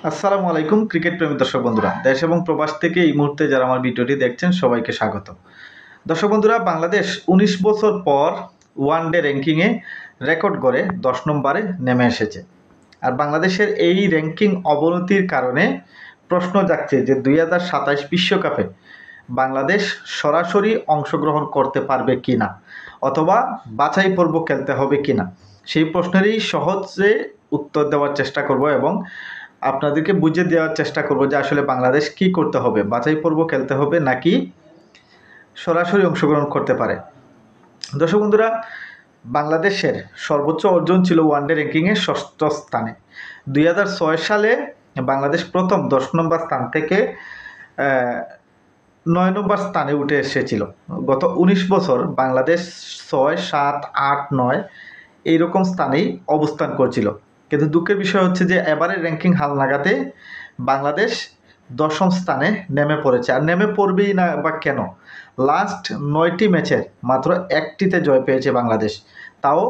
আসসালামু আলাইকুম ক্রিকেট প্রেমী দর্শক বন্ধুরা, দেশ এবং প্রবাস থেকে এই মুহূর্তে যারা আমার ভিডিওটি দেখছেন সবাইকে স্বাগত। দর্শক বন্ধুরা, বাংলাদেশ ১৯ বছর পর ওয়ানডে র্যাঙ্কিংয়ে রেকর্ড গড়ে ১০ নম্বরে নেমে এসেছে। আর বাংলাদেশের এই র্যাঙ্কিং অবনতির কারণে প্রশ্ন জাগছে যে ২০২৭ বিশ্বকাপে বাংলাদেশ সরাসরি অংশগ্রহণ করতে পারবে কি না, অথবা বাছাই পর্ব খেলতে হবে কি না। সেই প্রশ্নেরই সহজে উত্তর দেওয়ার চেষ্টা করব এবং আপনাদেরকে বুঝিয়ে দেওয়ার চেষ্টা করব যে আসলে বাংলাদেশ কি করতে হবে, বাছাই পর্ব খেলতে হবে নাকি সরাসরি অংশগ্রহণ করতে পারে। দর্শক বন্ধুরা, বাংলাদেশের সর্বোচ্চ অর্জন ছিল ওয়ানডে র্যাঙ্কিংয়ে ৬ষ্ঠ স্থানে। ২০০৬ সালে বাংলাদেশ প্রথম ১০ নম্বর স্থান থেকে ৯ নম্বর স্থানে উঠে এসেছিল। গত ১৯ বছর বাংলাদেশ ৬, ৭, ৮, ৯ এইরকম স্থানেই অবস্থান করছিল। কিন্তু দুঃখের বিষয় হচ্ছে যে এবারের র্যাঙ্কিং হালনাগাদে বাংলাদেশ ১০ম স্থানে নেমে পড়েছে। আর নেমে পড়বেই না বা কেন? লাস্ট ৯টি ম্যাচের মাত্র একটিতে জয় পেয়েছে বাংলাদেশ, তাও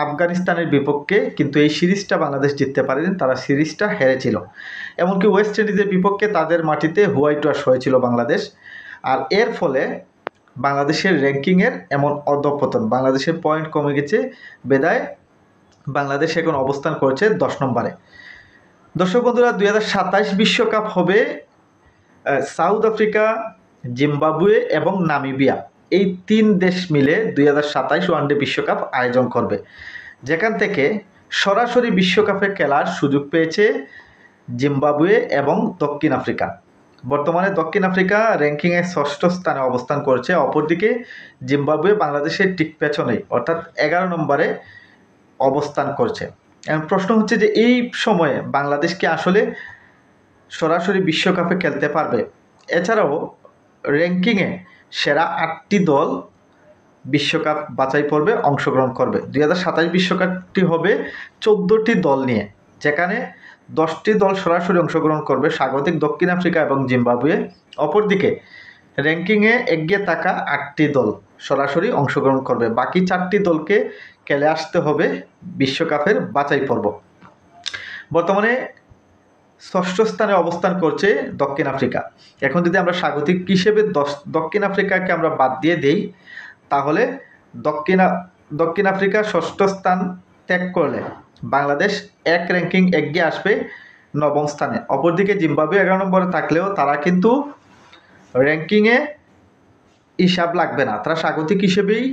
আফগানিস্তানের বিপক্ষে। কিন্তু এই সিরিজটা বাংলাদেশ জিততে পারেনি, তারা সিরিজটা হেরেছিল। এমনকি ওয়েস্ট ইন্ডিজের বিপক্ষে তাদের মাটিতে হোয়াইট ওয়াশ হয়েছিল বাংলাদেশ। আর এর ফলে বাংলাদেশের র্যাঙ্কিংয়ের এমন অধঃপতন, বাংলাদেশের পয়েন্ট কমে গেছে, বেদায় বাংলাদেশ এখন অবস্থান করছে ১০ নম্বরে। দর্শক বন্ধুরা, ২০২৭ বিশ্বকাপ হবে সাউথ আফ্রিকা, জিম্বাবুয়ে এবং নামিবিয়া, এই ৩ দেশ মিলে ২০২৭ ওয়ানডে বিশ্বকাপ আয়োজন করবে, যেখান থেকে সরাসরি বিশ্বকাপে খেলার সুযোগ পেয়েছে জিম্বাবুয়ে এবং দক্ষিণ আফ্রিকা। বর্তমানে দক্ষিণ আফ্রিকা র্যাঙ্কিংয়ে ৬ষ্ঠ স্থানে অবস্থান করছে, অপরদিকে জিম্বাবুয়ে বাংলাদেশের ঠিক পেছনেই, অর্থাৎ ১১ নম্বরে অবস্থান করছে। প্রশ্ন হচ্ছে যে এই সময়ে বাংলাদেশ কি আসলে সরাসরি বিশ্বকাপে খেলতে পারবে? এছাড়াও র্যাঙ্কিংয়ে সেরা ৮টি দল বিশ্বকাপ বাছাই পর্বে অংশগ্রহণ করবে। ২০২৭ বিশ্বকাপটি হবে ১৪টি দল নিয়ে, যেখানে ১০টি দল সরাসরি অংশগ্রহণ করবে, স্বাগতিক দক্ষিণ আফ্রিকা এবং জিম্বাবুয়ে। অপরদিকে র্যাঙ্কিংয়ে এগিয়ে থাকা ৮টি দল সরাসরি অংশগ্রহণ করবে, বাকি ৪টি দলকে খেলে আসতে হবে বিশ্বকাপের বাছাই পর্ব। বর্তমানে ৬ষ্ঠ স্থানে অবস্থান করছে দক্ষিণ আফ্রিকা। এখন যদি আমরা স্বাগতিক হিসেবে দক্ষিণ আফ্রিকাকে আমরা বাদ দিয়ে দেই, তাহলে দক্ষিণ আফ্রিকা ৬ষ্ঠ স্থান ত্যাগ করলে বাংলাদেশ এক র্যাঙ্কিং এগিয়ে আসবে ৯ম স্থানে। অপরদিকে জিম্বাবুয়ে ১১ নম্বরে থাকলেও তারা কিন্তু র্যাঙ্কিংয়ে হিসাব লাগবে না, তারা স্বাগতিক হিসেবেই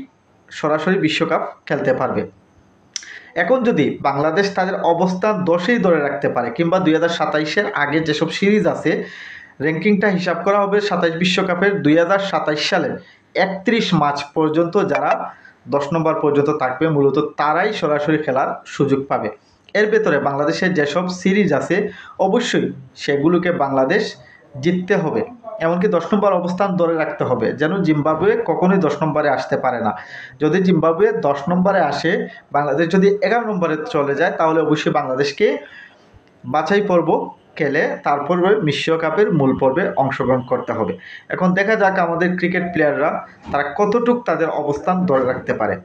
সরাসরি বিশ্বকাপ খেলতে পারবে। এখন যদি বাংলাদেশ তাদের অবস্থান ১০এই ধরে রাখতে পারে, কিংবা ২০২৭-এর আগে যেসব সিরিজ আছে র্যাঙ্কিংটা হিসাব করা হবে ২৭ বিশ্বকাপের ২০২৭ সালের ৩১ মার্চ পর্যন্ত, যারা ১০ নম্বর পর্যন্ত থাকবে মূলত তারাই সরাসরি খেলার সুযোগ পাবে। এর ভেতরে বাংলাদেশের যেসব সিরিজ আছে অবশ্যই সেগুলোকে বাংলাদেশ জিততে হবে, এমনকি ১০ নম্বর অবস্থান ধরে রাখতে হবে, যেন জিম্বাবুয়ে কখনোই ১০ নম্বরে আসতে পারে না। যদি জিম্বাবুয়ে ১০ নম্বরে আসে, বাংলাদেশ যদি ১১ নম্বরে চলে যায়, তাহলে অবশ্যই বাংলাদেশকে বাছাই পর্ব খেলে তারপর বিশ্বকাপের মূল পর্বে অংশগ্রহণ করতে হবে। এখন দেখা যাক আমাদের ক্রিকেট প্লেয়াররা তারা কতটুক তাদের অবস্থান ধরে রাখতে পারে।